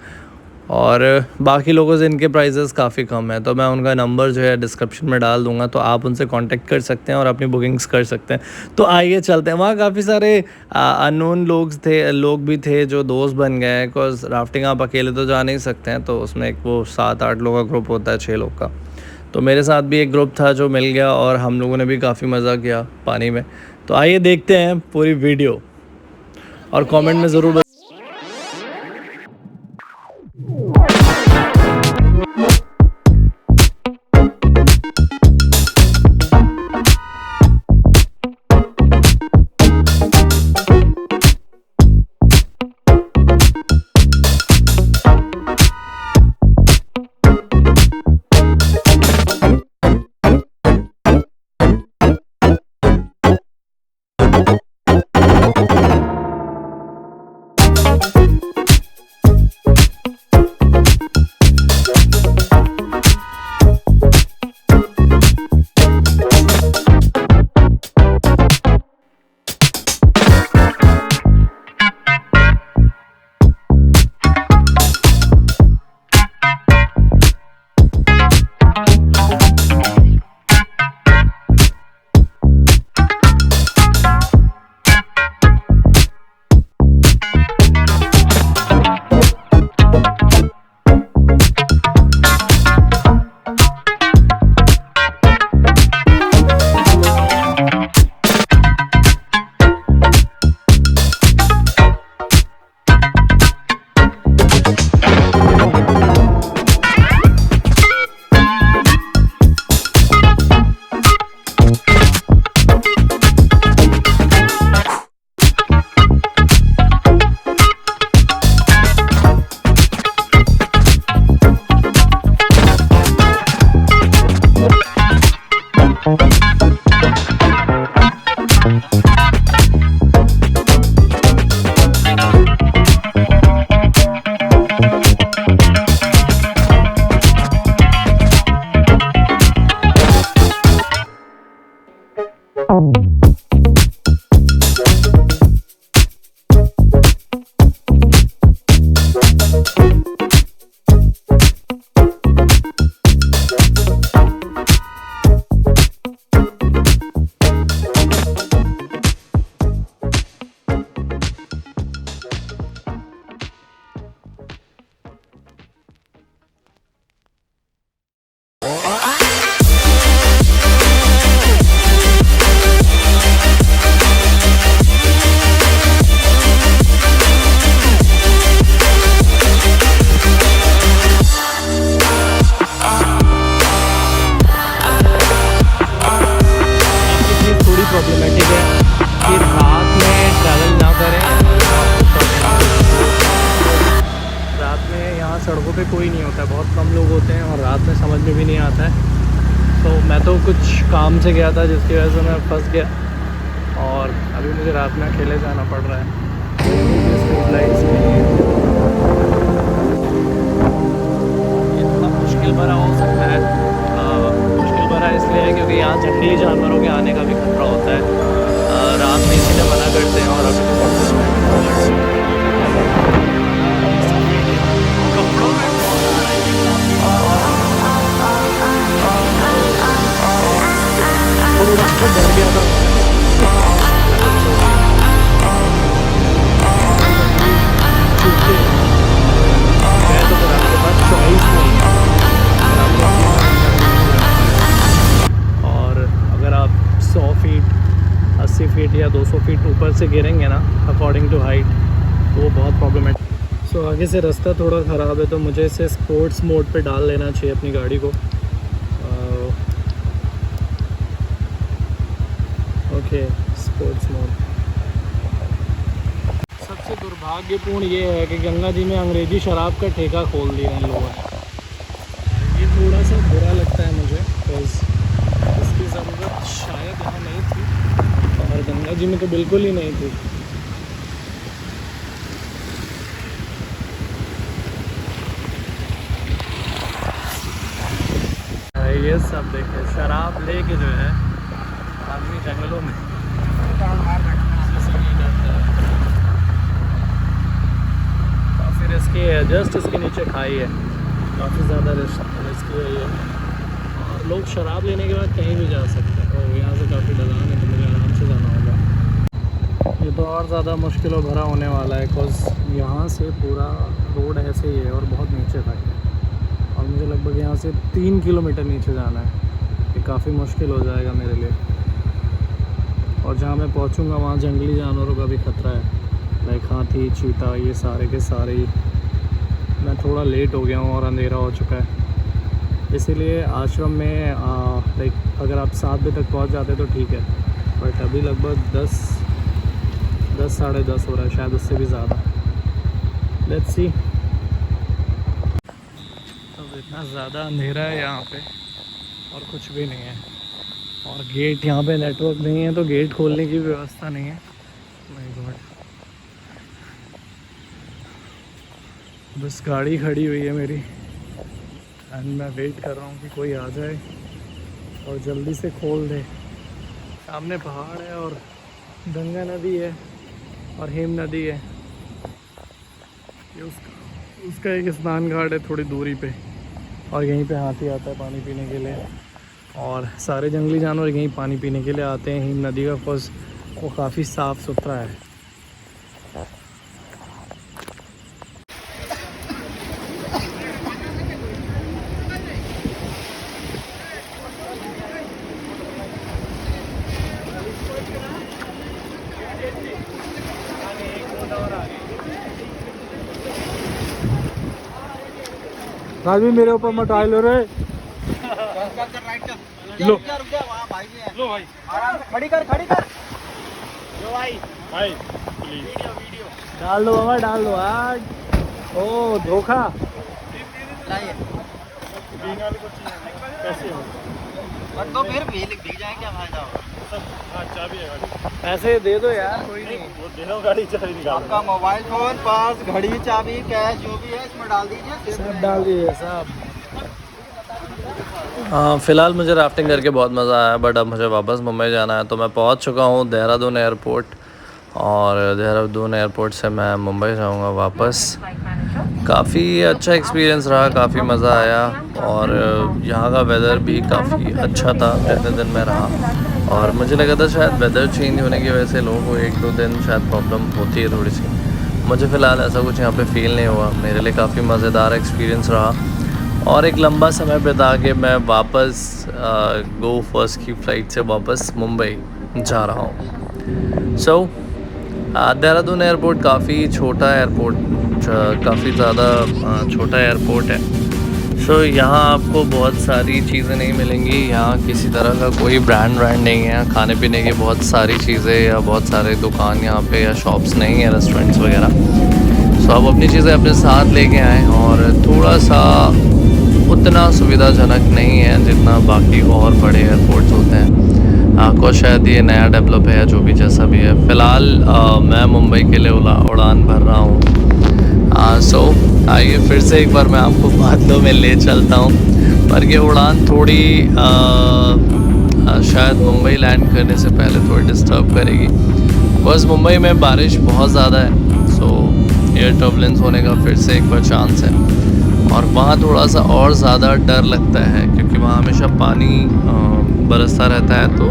Speaker 1: और बाकी लोगों से इनके प्राइसेस काफ़ी कम है। तो मैं उनका नंबर जो है डिस्क्रिप्शन में डाल दूंगा, तो आप उनसे कांटेक्ट कर सकते हैं और अपनी बुकिंग्स कर सकते हैं। तो आइए चलते हैं। वहाँ काफ़ी सारे अननोन लोग भी थे जो दोस्त बन गए हैं, बिकॉज राफ्टिंग आप अकेले तो जा नहीं सकते हैं। तो उसमें एक वो 7-8 लोग का ग्रुप होता है, 6 लोग का। तो मेरे साथ भी एक ग्रुप था जो मिल गया और हम लोगों ने भी काफ़ी मज़ा किया पानी में। तो आइए देखते हैं पूरी वीडियो और कमेंट में ज़रूर
Speaker 4: सड़कों पे कोई नहीं होता है, बहुत कम लोग होते हैं और रात में समझ में भी नहीं आता है। तो मैं तो कुछ काम से गया था जिसकी वजह से मैं फंस गया और अभी मुझे रात में अकेले जाना पड़ रहा है स्ट्रीट लाइट्स के लिए। ये थोड़ा मुश्किल भरा हो सकता है, मुश्किल भरा इसलिए है क्योंकि यहाँ जंगली जानवरों के आने का भी खतरा होता है। रात में इसीलिए मना करते हैं। और अभी कपड़ों में थोड़ा सा डर गया था। और अगर आप 100 फीट 80 फीट या 200 फीट ऊपर से गिरेंगे ना अकॉर्डिंग टू हाइट तो वो बहुत प्रॉब्लमेटिक। सो आगे से रास्ता थोड़ा ख़राब है तो मुझे इसे स्पोर्ट्स मोड पे डाल लेना चाहिए अपनी गाड़ी को। Okay sports mode. सबसे दुर्भाग्यपूर्ण ये है कि गंगा जी में अंग्रेज़ी शराब का ठेका खोल दिया इन लोगों ने। ये थोड़ा सा बुरा लगता है मुझे बिकॉज़ इसकी ज़रूरत शायद यहाँ नहीं थी और गंगा जी में तो बिल्कुल ही नहीं थी। ये सब देखे शराब लेके जो है आदमी जंगलों में काफ़ी रिस्की है। जस्ट इसके नीचे खाई है, काफ़ी ज़्यादा रिस्की है ये। और लोग शराब लेने के बाद कहीं भी जा सकते हैं। और यहाँ से काफ़ी ढलान है तो मुझे आराम से जाना होगा। ये तो और ज़्यादा मुश्किल और भरा होने वाला है बिकॉज़ यहाँ से पूरा रोड ऐसे ही है और बहुत नीचे तक है और मुझे लगभग यहाँ से 3 किलोमीटर नीचे जाना है। ये काफ़ी मुश्किल हो जाएगा मेरे लिए। और जहाँ मैं पहुँचूँगा वहाँ जंगली जानवरों का भी खतरा है, लाइक हाथी चीता ये सारे के सारे। मैं थोड़ा लेट हो गया हूँ और अंधेरा हो चुका है, इसीलिए आश्रम में लाइक अगर आप 7 बजे तक पहुँच जाते तो ठीक है, बट अभी लगभग 10 साढ़े 10 हो रहा है, शायद उससे भी ज़्यादा। Let's see. तो इतना ज़्यादा अंधेरा है यहाँ पे और कुछ भी नहीं है और गेट यहाँ पे नेटवर्क नहीं है तो गेट खोलने की व्यवस्था नहीं है। माय गॉड, बस गाड़ी खड़ी हुई है मेरी एंड मैं वेट कर रहा हूँ कि कोई आ जाए और जल्दी से खोल दे। सामने पहाड़ है और गंगा नदी है और हेम नदी है। ये उसका एक स्नान घाट है थोड़ी दूरी पे और यहीं पे हाथी आता है पानी पीने के लिए और सारे जंगली जानवर यहीं पानी पीने के लिए आते हैं हेम नदी का, बिकॉज वो काफ़ी साफ़ सुथरा है। राजवी मेरे ऊपर मत आए लो रे। लो लो भाई आराम से खड़ी कर लो भाई वीडियो डाल दो बाबा डाल दो आज। ओ धोखा कैसे हो
Speaker 7: तो फिर भीग जाए क्या फायदा होगा।
Speaker 4: चाबी है गाड़ी, पैसे दे दो यार कोई नहीं, वो दे दो गाड़ी चाबी निकाल।
Speaker 7: आपका मोबाइल फोन पर्स घड़ी चाबी कैश जो भी है इसमें डाल दीजिए,
Speaker 4: सब डाल दीजिए सब।
Speaker 1: फ़िलहाल मुझे राफ्टिंग करके बहुत मज़ा आया बट अब मुझे वापस मुंबई जाना है तो मैं पहुंच चुका हूं देहरादून एयरपोर्ट और देहरादून एयरपोर्ट से मैं मुंबई जाऊंगा वापस। काफ़ी अच्छा एक्सपीरियंस रहा, काफ़ी मज़ा आया और यहाँ का वेदर भी काफ़ी अच्छा था जितने दिन में रहा। और मुझे लगा था शायद वेदर चेंज होने की वजह से लोगों को 1-2 दिन शायद प्रॉब्लम होती है थोड़ी सी। मुझे फ़िलहाल ऐसा कुछ यहाँ पे फ़ील नहीं हुआ। मेरे लिए काफ़ी मज़ेदार एक्सपीरियंस रहा और एक लंबा समय बिता के मैं वापस गो फर्स्ट की फ़्लाइट से वापस मुंबई जा रहा हूँ। सो देहरादून एयरपोर्ट काफ़ी छोटा एयरपोर्ट, काफ़ी ज़्यादा छोटा एयरपोर्ट है। सो यहाँ आपको बहुत सारी चीज़ें नहीं मिलेंगी। यहाँ किसी तरह का कोई ब्रांड नहीं है। खाने पीने की बहुत सारी चीज़ें या बहुत सारे दुकान यहाँ पे या शॉप्स नहीं है, रेस्टोरेंट्स वगैरह। सो आप अपनी चीज़ें अपने साथ लेके आएँ, और थोड़ा सा उतना सुविधाजनक नहीं है जितना बाकी और बड़े एयरपोर्ट्स होते हैं। कुछ शायद ये नया डेवलप है, जो भी जैसा भी है। फ़िलहाल मैं मुंबई के लिए उड़ान भर रहा हूँ। सो आइए फिर से एक बार मैं आपको बादलों में ले चलता हूँ, पर ये उड़ान थोड़ी शायद मुंबई लैंड करने से पहले थोड़ी डिस्टर्ब करेगी, बस मुंबई में बारिश बहुत ज़्यादा है। सो एयर टर्बुलेंस होने का फिर से एक बार चांस है, और वहाँ थोड़ा सा और ज़्यादा डर लगता है क्योंकि वहाँ हमेशा पानी बरसता रहता है। तो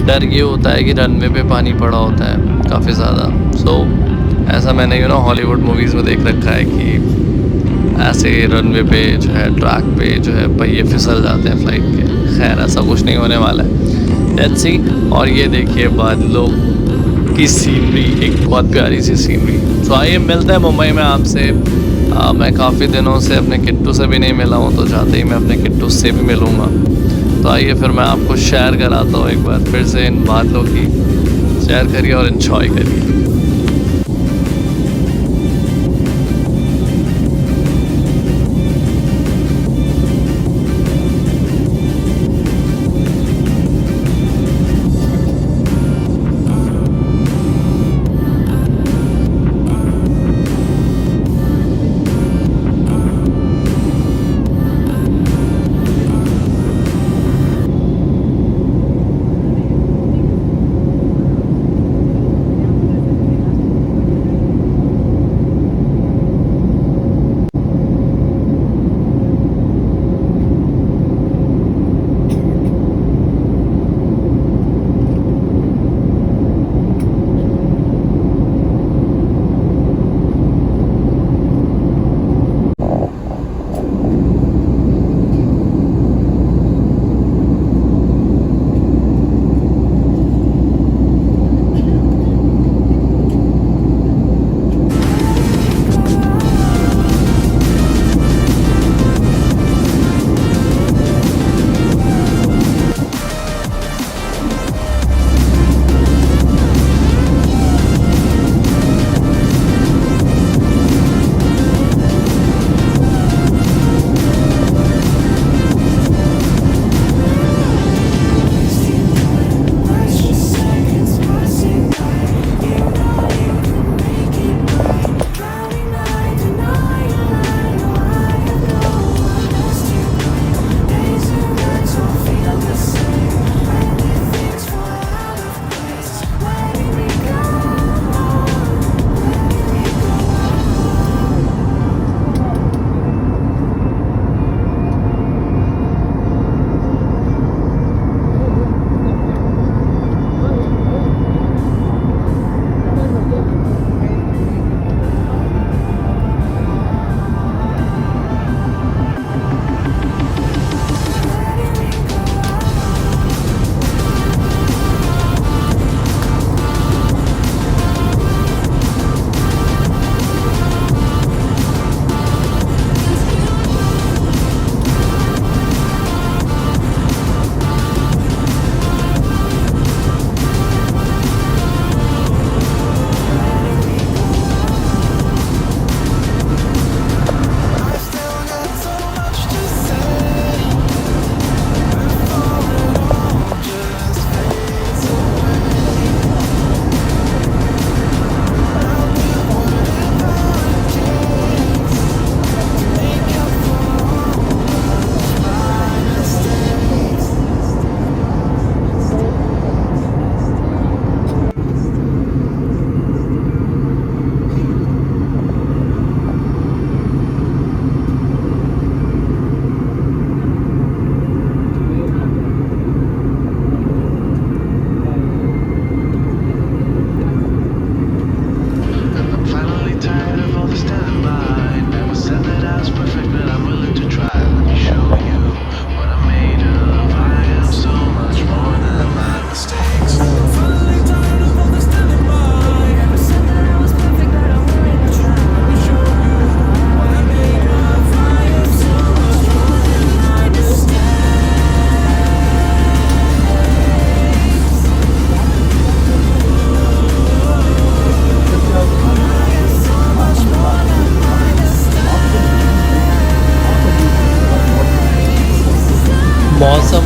Speaker 1: डर ये होता है कि रनवे पे पानी पड़ा होता है काफ़ी ज़्यादा। सो ऐसा मैंने हॉलीवुड मूवीज़ में देख रखा है कि ऐसे रनवे पे जो है, ट्रैक पे जो है पहिए फिसल जाते हैं फ्लाइट के। खैर ऐसा कुछ नहीं होने वाला है, लेट्स सी। और ये देखिए बादलों की सीनरी, एक बहुत प्यारी सी सीनरी। सो आइए मिलते हैं मुंबई में आपसे। मैं काफ़ी दिनों से अपने किट्टू से भी नहीं मिला हूँ, तो जाते ही मैं अपने किट्टू से भी मिलूँगा। तो आइए फिर मैं आपको शेयर कराता हूँ एक बार फिर से इन बादलों की। शेयर करिए और इन्जॉय करिए।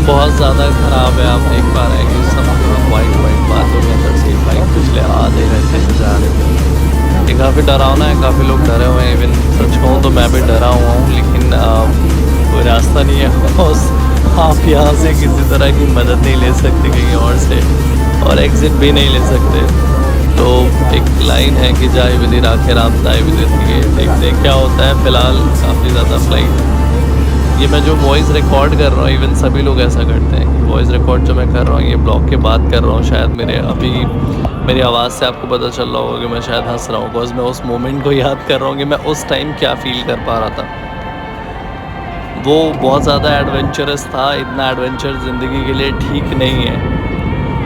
Speaker 1: मौसम बहुत ज़्यादा ख़राब है। आप देख पा रहे हैं कि सब वाइट बादलों के अंदर से बाइक पिछले आधे घंटे से जा रही है। ये काफ़ी डरावना है, काफ़ी लोग डरे हुए हैं। इवन सच कहूँ तो मैं भी डरा हुआ हूँ, लेकिन कोई रास्ता नहीं है। आप यहाँ से किसी तरह की मदद नहीं ले सकते कहीं और से, और एग्ज़िट भी नहीं ले सकते। तो एक लाइन है कि जाए विधि राखे राम ताए विधि दिए। देखते क्या होता है। फ़िलहाल काफ़ी ज़्यादा फ्लाइट, ये मैं जो वॉइस रिकॉर्ड कर रहा हूँ, इवन सभी लोग ऐसा करते हैं कि वॉइस रिकॉर्ड जो मैं कर रहा हूँ ये ब्लॉग के बाद कर रहा हूँ। शायद मेरी आवाज़ से आपको पता चल रहा होगा कि मैं शायद हंस रहा हूँ, बिकॉज मैं उस मोमेंट को याद कर रहा हूँ कि मैं उस टाइम क्या फ़ील कर पा रहा था। वो बहुत ज़्यादा एडवेंचरस था। इतना एडवेंचर ज़िंदगी के लिए ठीक नहीं है।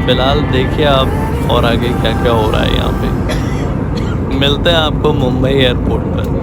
Speaker 1: फ़िलहाल देखिए आप और आगे क्या क्या हो रहा है यहाँ पे। मिलते हैं आपको मुंबई एयरपोर्ट पर।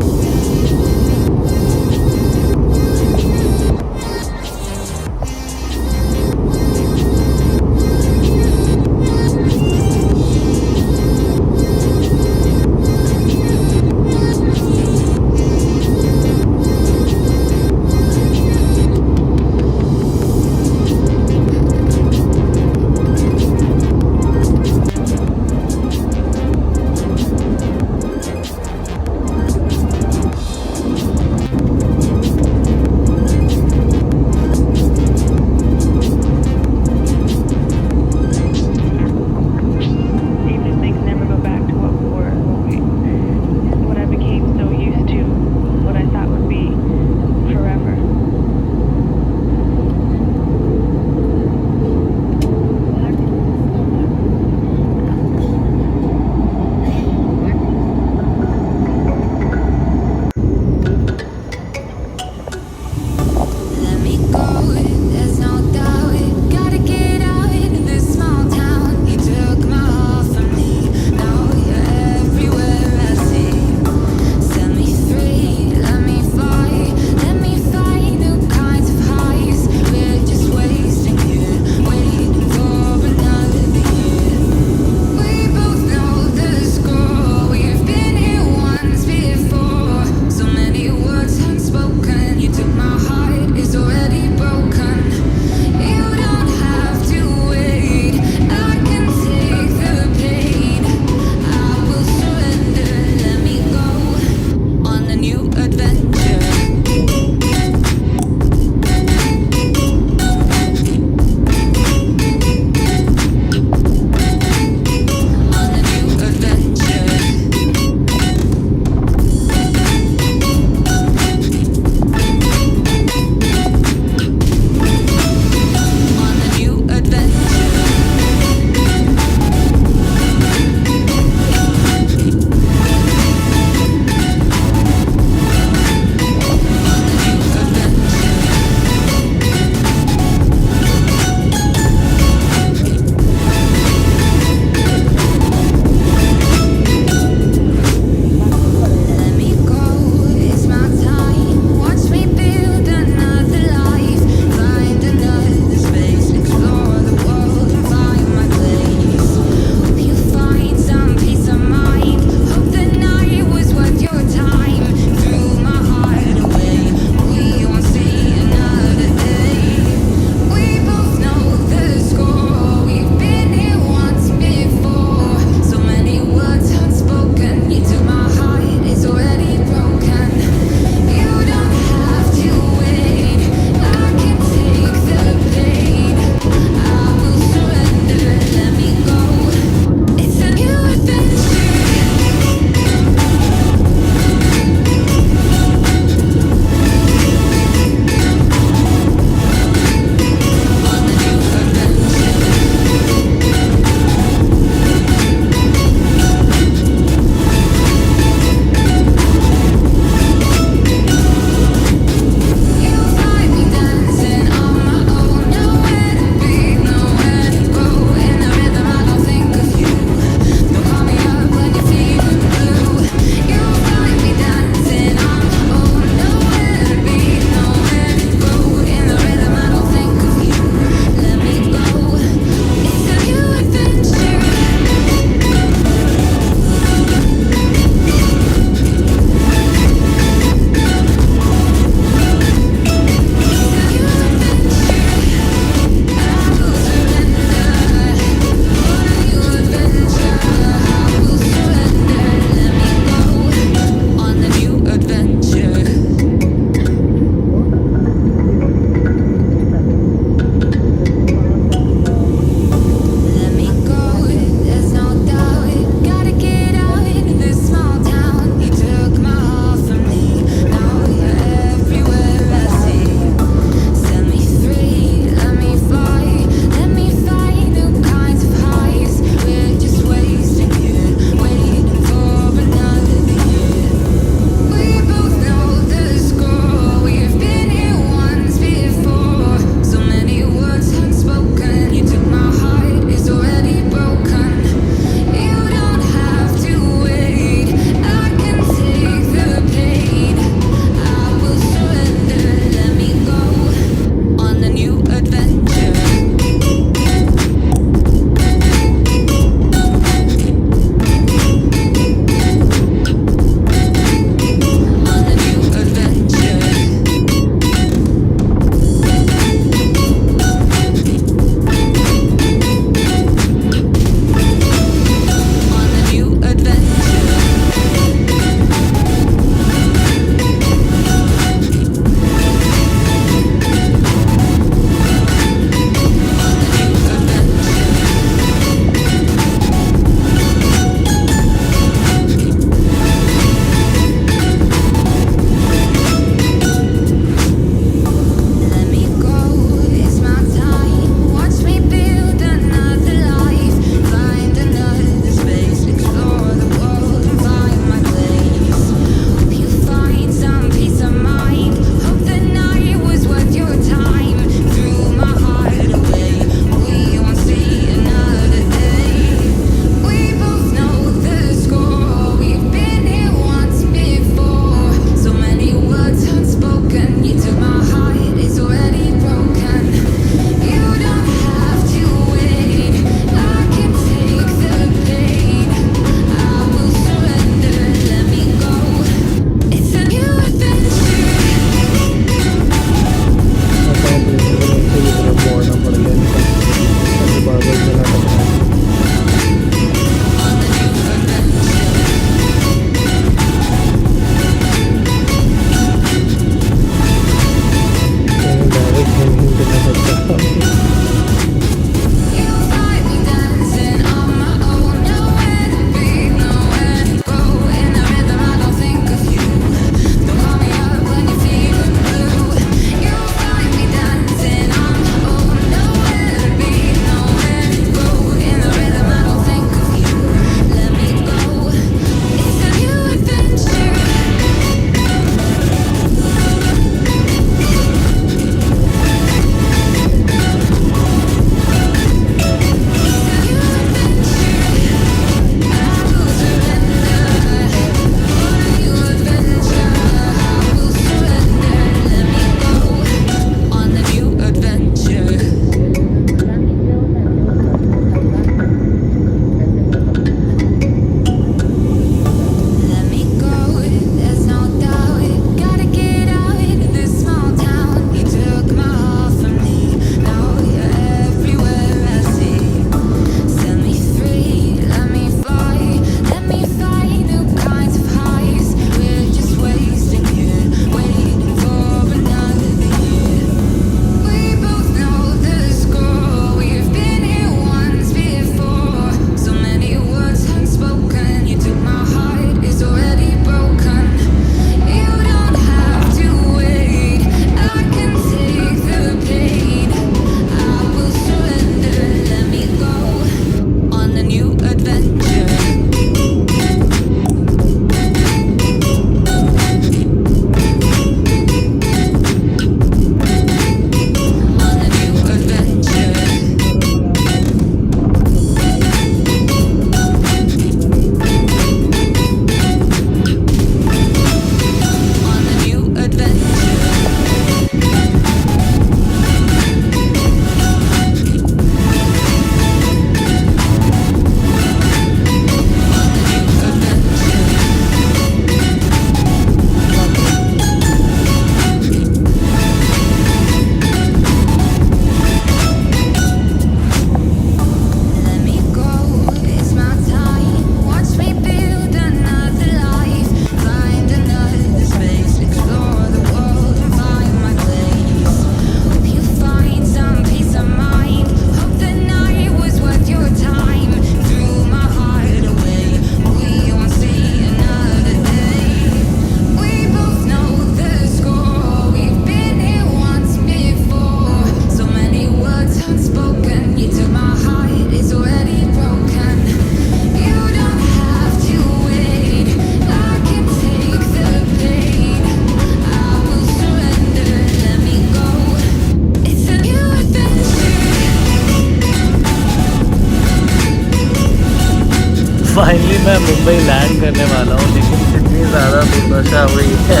Speaker 1: फाइनली मैं मुंबई लैंड करने वाला हूँ, लेकिन इतनी ज़्यादा दुर्दशा हुई है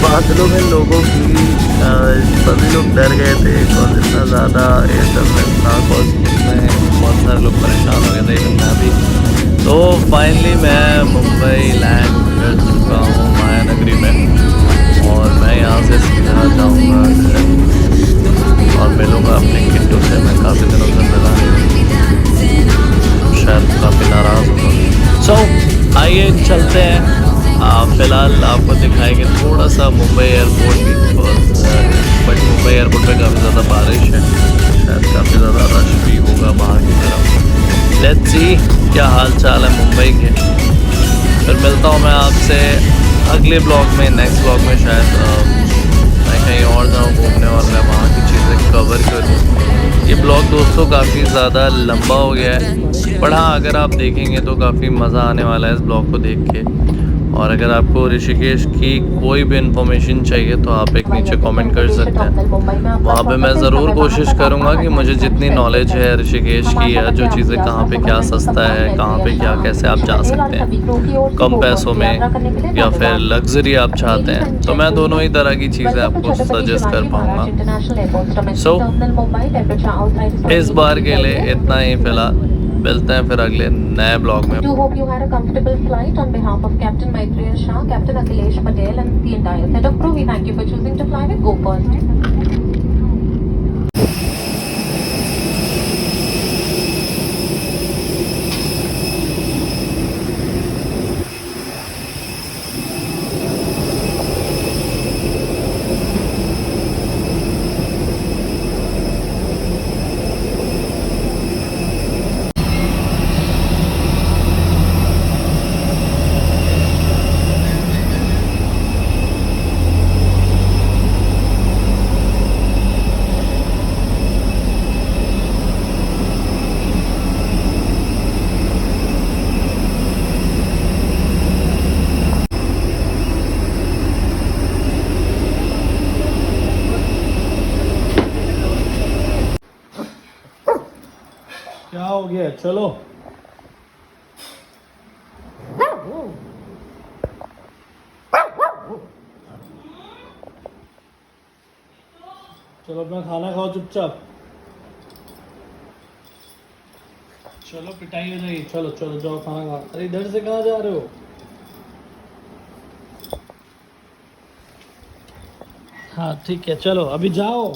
Speaker 1: बादलों में लोगों की, सभी लोग डर गए थे और इतना ज़्यादा एयर टर्बुलेंस था और बहुत सारे लोग परेशान हो गए थे, इवन मैं भी। तो फाइनली मैं मुंबई लैंड कर चुका हूँ माया नगरी में, और मैं यहाँ से सीधा जाऊँगा घर और मिलूँगा अपने किट्टू से। मैं काफ़ी दिनों से मिला नहीं, शायद काफ़ी नाराज़ होगा। सो आइए चलते हैं। फ़िलहाल आपको दिखाएंगे थोड़ा सा मुंबई एयरपोर्ट भी, बट मुंबई एयरपोर्ट पे काफ़ी ज़्यादा बारिश है, शायद काफ़ी ज़्यादा रश भी होगा बाहर की तरफ। लेट्स सी क्या हाल चाल है मुंबई के। फिर मिलता हूँ मैं आपसे अगले ब्लॉग में, नेक्स्ट ब्लॉग में। शायद मैं कहीं और जाऊँ घूमने और मैं वहाँ की चीज़ें कवर करूँ। ये ब्लॉग दोस्तों काफ़ी ज़्यादा लंबा हो गया है, पर हाँ अगर आप देखेंगे तो काफ़ी मज़ा आने वाला है इस ब्लॉग को देख के। और अगर आपको ऋषिकेश की कोई भी इन्फॉर्मेशन चाहिए तो आप एक नीचे कमेंट कर सकते हैं, वहाँ पे मैं ज़रूर कोशिश करूँगा कि मुझे जितनी नॉलेज है ऋषिकेश की, या जो चीज़ें कहाँ पे क्या सस्ता है, कहाँ पे क्या कैसे आप जा सकते हैं कम पैसों में, या फिर लग्जरी आप चाहते हैं, तो मैं दोनों ही तरह की चीज़ें आपको सजेस्ट कर पाऊँगा। सो इस बार के लिए इतना ही फ़िलहाल, मिलते हैं फिर अगले नए ब्लॉग में।
Speaker 8: Do hope you had a comfortable flight. On behalf of Captain Maitreya Shah, Captain Akhilesh Patel and the entire set of crew, we thank you for choosing to fly with Go First.
Speaker 4: क्या हो गया, चलो चलो अपना खाना खाओ चुपचाप। चलो पिटाई हो जाएगी, चलो चलो जाओ खाना खाओ। अरे इधर से कहाँ जा रहे हो? हाँ ठीक है, चलो अभी जाओ।